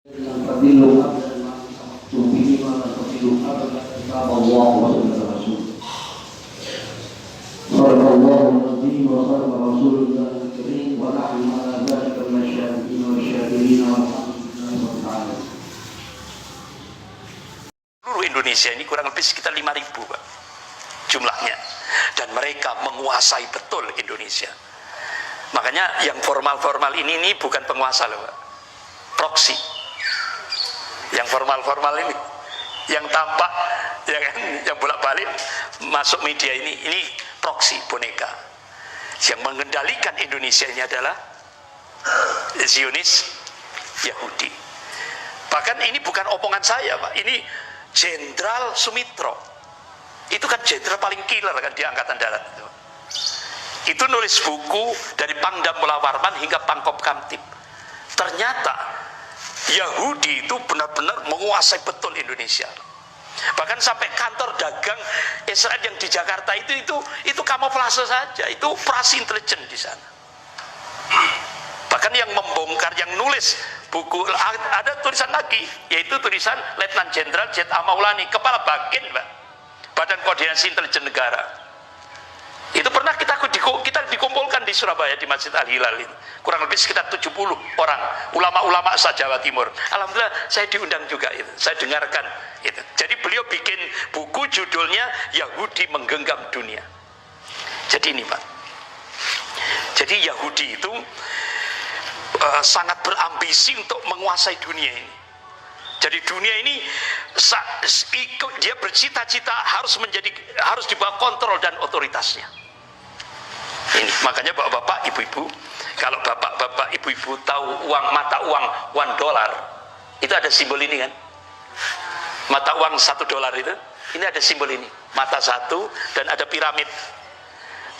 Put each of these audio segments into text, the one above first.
Fadilu abdan tubihi ma fadilu abdan Allah wa rasul. Sallallahu alaihi wa sallam rasulullah karim wa nahnu ala dzalika masyahidin wa syahirin wa seluruh Indonesia ini kurang lebih sekitar 5.000 Pak, jumlahnya, dan mereka menguasai betul Indonesia. Makanya yang formal-formal ini bukan penguasa loh Pak, proksi. Yang formal-formal ini, yang tampak, ya kan, yang bolak-balik masuk media ini proksi, boneka. Yang mengendalikan Indonesia ini adalah Zionis Yahudi. Bahkan ini bukan omongan saya Pak, ini Jenderal Sumitro. Itu kan jenderal paling killer kan di Angkatan Darat. Itu nulis buku dari Pangdam Mula Warman hingga Pangkop Kamtib. Ternyata Yahudi itu benar-benar menguasai betul Indonesia. Bahkan sampai kantor dagang Israel yang di Jakarta itu kamuflase saja, itu operasi intelijen di sana. Bahkan yang membongkar, yang nulis buku, ada tulisan lagi, yaitu tulisan Letnan Jenderal Z.A. Maulani, Kepala Bakin Pak, Badan Koordinasi Intelijen Negara. Itu pernah kita dikumpulkan di Surabaya di Masjid Al-Hilal ini. Kurang lebih sekitar 70 orang ulama-ulama se-Jawa Timur. Alhamdulillah saya diundang juga itu. Saya dengarkan itu. Jadi beliau bikin buku judulnya Yahudi Menggenggam Dunia. Jadi ini Pak. Jadi Yahudi itu sangat berambisi untuk menguasai dunia ini. Jadi dunia ini dia bercita-cita harus dibawa kontrol dan otoritasnya. Ini makanya bapak-bapak, ibu-ibu, kalau bapak-bapak, ibu-ibu tahu mata uang $1, itu ada simbol ini kan? Mata uang $1 itu, ini ada simbol ini, mata satu dan ada piramid.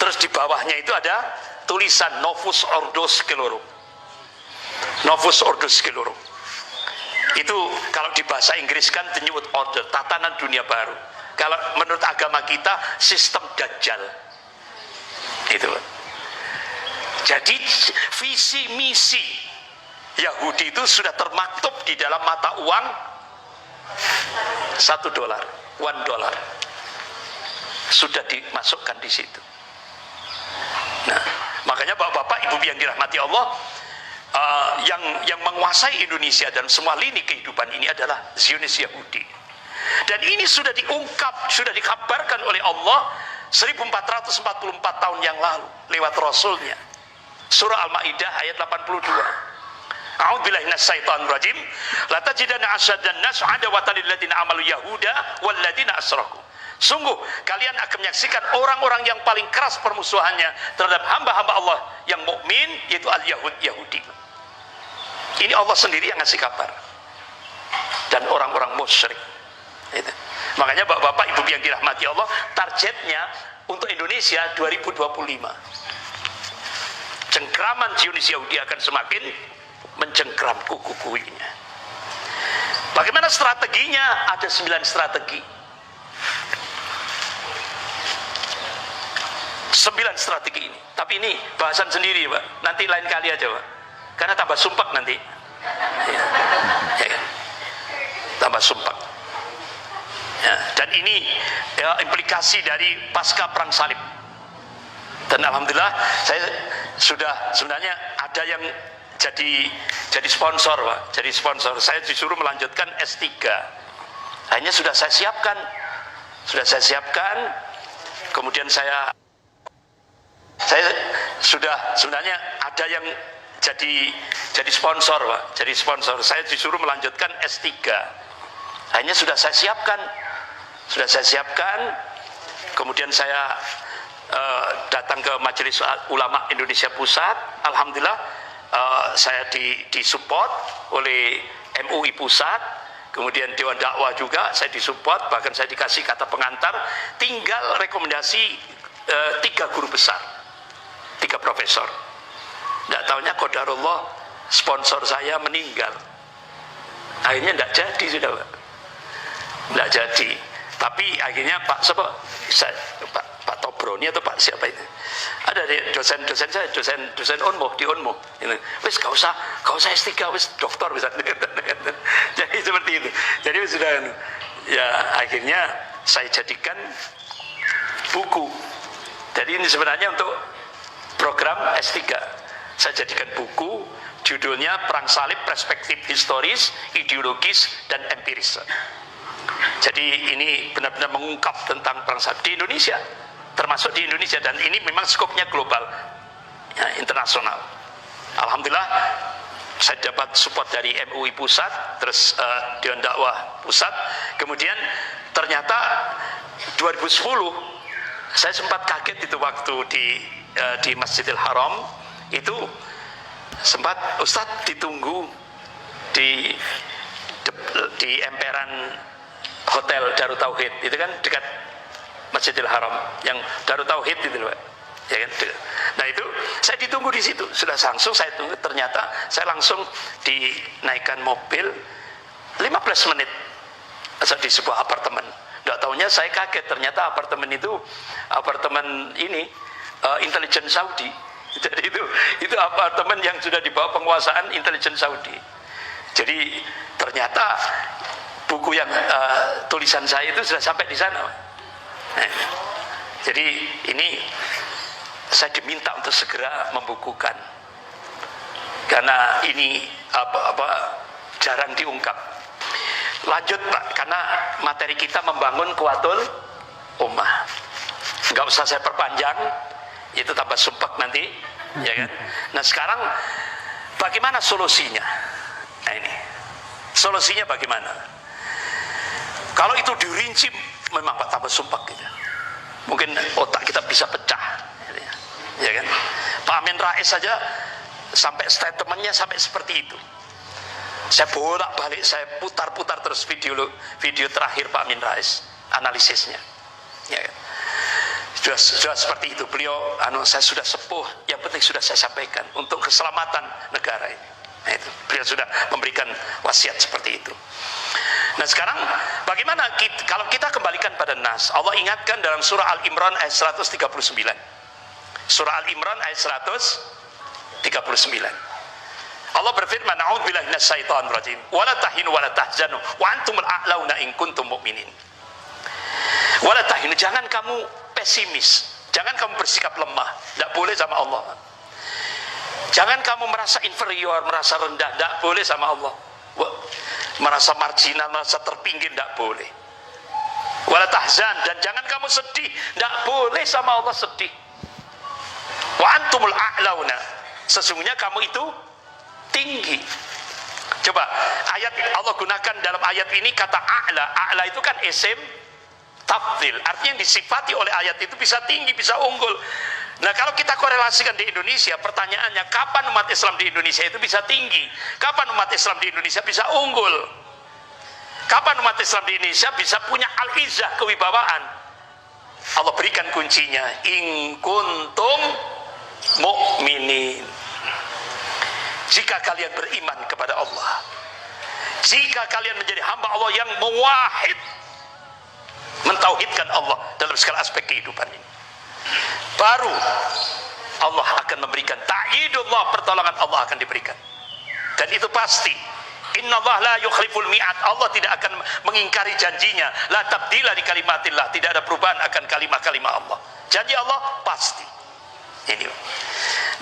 Terus di bawahnya itu ada tulisan Novus Ordo Sclerorum. Novus Ordo Sclerorum. Itu kalau di bahasa Inggris kan the New Order, tatanan dunia baru. Kalau menurut agama kita sistem Dajjal. Itu. Jadi visi misi Yahudi itu sudah termaktub di dalam mata uang $1, $1. Sudah dimasukkan di situ. Nah, makanya bapak-bapak, ibu yang dirahmati Allah, yang menguasai Indonesia dan semua lini kehidupan ini adalah Zionis Yahudi. Dan ini sudah diungkap, sudah dikabarkan oleh Allah 1444 tahun yang lalu lewat Rasulnya. Surah Al-Ma'idah ayat 82. A'udzubillahi minasyaitonir rajim. La tajidanna asyaddan nas 'adawatan lil ladzina amalu yahuda wal ladzina asyraku. Sungguh kalian akan menyaksikan orang-orang yang paling keras permusuhannya terhadap hamba-hamba Allah yang mukmin, yaitu Yahudi. Ini Allah sendiri yang ngasih kabar. Dan orang-orang musyrik. Itu. Makanya bapak-bapak, ibu yang dirahmati Allah, targetnya untuk Indonesia 2025. Cengkraman Zionis Yahudi akan semakin mencengkram kuku-kukunya. Bagaimana strateginya? Ada 9 strategi. 9 strategi ini. Tapi ini bahasan sendiri Pak. Nanti lain kali aja Pak. Karena tambah sumpek nanti. Ya. Tambah sumpek. Ya, dan ini implikasi dari pasca perang salib. Dan alhamdulillah saya sudah, sebenarnya ada yang jadi sponsor Pak. Jadi sponsor. Saya disuruh melanjutkan S3. Hanya sudah saya siapkan. Kemudian saya sudah, sebenarnya ada yang jadi sponsor Pak. Jadi sponsor. Saya disuruh melanjutkan S3. Hanya sudah saya siapkan. Kemudian saya datang ke Majelis Ulama Indonesia Pusat. Alhamdulillah saya disupport oleh MUI Pusat, kemudian Dewan Dakwah juga saya disupport, bahkan saya dikasih kata pengantar. Tinggal rekomendasi 3 guru besar, 3 profesor. Tidak tahunya qadarullah sponsor saya meninggal. Akhirnya tidak jadi sudah Pak. Tidak jadi. Tapi akhirnya Pak Tobroni atau Pak siapa itu, ada dosen saya, dosen Unmu di Unmu, wis gak usah S3, wis doktor bisa. Jadi seperti itu. Jadi sudah, ya akhirnya saya jadikan buku. Jadi ini sebenarnya untuk program S3. Saya jadikan buku, judulnya Perang Salib, Perspektif Historis, Ideologis, dan Empiris. Jadi ini benar-benar mengungkap tentang perang salib di Indonesia, termasuk di Indonesia, dan ini memang skopnya global, ya, internasional. Alhamdulillah saya dapat support dari MUI Pusat, terus Dewan Dakwah Pusat. Kemudian ternyata 2010 saya sempat kaget itu waktu di Masjidil Haram itu, sempat Ustadz ditunggu di emperan Hotel Darut Tauhid, itu kan dekat Masjidil Haram, yang Darut Tauhid itu loh, ya kan. Nah itu saya ditunggu di situ, sudah langsung saya tunggu, ternyata saya langsung dinaikkan mobil 15 menit di sebuah apartemen. Nggak tahunya saya kaget, ternyata apartemen itu apartemen ini intelijen Saudi. Jadi itu apartemen yang sudah di bawah penguasaan intelijen Saudi. Jadi ternyata buku yang tulisan saya itu sudah sampai di sana. Nah, jadi ini saya diminta untuk segera membukukan, karena ini jarang diungkap. Lanjut Pak, karena materi kita membangun Quwwatul Ummah. Nggak usah saya perpanjang, itu tambah sumpek nanti, ya kan. Nah sekarang bagaimana solusinya? Nah ini solusinya bagaimana? Kalau itu dirinci memang Pak tambah sumpek gitu. Mungkin otak kita bisa pecah, gitu ya kan. Pak Amin Rais saja sampai statementnya sampai seperti itu. Saya bolak-balik, saya putar-putar terus video terakhir Pak Amin Rais, analisisnya, ya kan. Sudah seperti itu. Beliau, saya sudah sepuh, yang penting sudah saya sampaikan untuk keselamatan negara ini. Nah, itu beliau sudah memberikan wasiat seperti itu. Nah sekarang bagaimana kalau kita kembalikan pada Nas? Allah ingatkan dalam surah Al-Imran ayat 139. Surah Al-Imran ayat 139. Allah berfirman, "A'udzubillahi minasyaitonir rajim. Wa la tahinu wa la tahzanu wa antumul a'launa in kuntum mu'minin." Wa la tahinu, jangan kamu pesimis, jangan kamu bersikap lemah, tidak boleh sama Allah. Jangan kamu merasa inferior, merasa rendah, tidak boleh sama Allah. Merasa marginal, merasa terpinggir, tidak boleh. Wala tahzan, dan jangan kamu sedih, tidak boleh sama Allah sedih. Wa antumul a'launa, sesungguhnya kamu itu tinggi. Coba ayat Allah gunakan dalam ayat ini kata a'la. A'la itu kan isim tafdhil, artinya yang disifati oleh ayat itu bisa tinggi, bisa unggul. Nah kalau kita korelasikan di Indonesia, pertanyaannya kapan umat Islam di Indonesia itu bisa tinggi? Kapan umat Islam di Indonesia bisa unggul? Kapan umat Islam di Indonesia bisa punya al-izzah, kewibawaan? Allah berikan kuncinya, in kuntum mu'minin. Jika kalian beriman kepada Allah, jika kalian menjadi hamba Allah yang muwahhid, mentauhidkan Allah dalam segala aspek kehidupan ini, baru Allah akan memberikan ta'yidullah, pertolongan Allah akan diberikan. Dan itu pasti. Innallaha la yukhliful mi'ad, Allah tidak akan mengingkari janjinya. La tabdila li kalimatillah, tidak ada perubahan akan kalimat-kalimat Allah. Janji Allah pasti. Ini.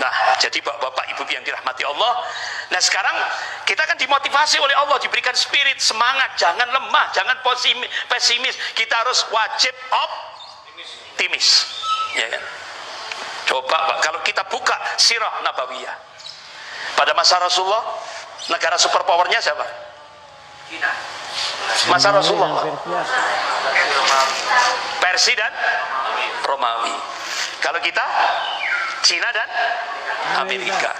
Nah, jadi Bapak Ibu yang dirahmati Allah, nah sekarang kita kan dimotivasi oleh Allah, diberikan spirit, semangat, jangan lemah, jangan pesimis, kita harus wajib optimis, ya kan? Coba Pak, kalau kita buka sirah nabawiyah pada masa Rasulullah, negara superpowernya siapa? Cina. Masa Rasulullah Persia dan Romawi. Kalau kita Cina dan Amerika.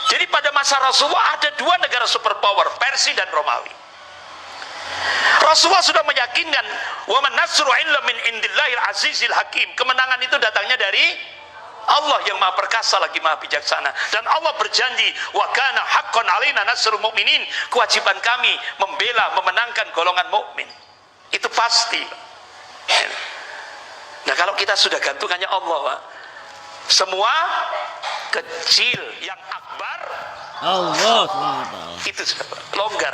Jadi pada masa Rasulullah ada dua negara superpower, Persia dan Romawi. Rasulullah sudah meyakinkan, wa man nasru illa min indillahil azizil hakim. Kemenangan itu datangnya dari Allah yang maha perkasa lagi maha bijaksana. Dan Allah berjanji, wa kana haqqan alaina nasrul mu'minin. Kewajiban kami membela, memenangkan golongan mukmin. Itu pasti. Nah kalau kita sudah gantungannya Allah, Pak, semua kecil yang akbar Allah SWT. itu longgar.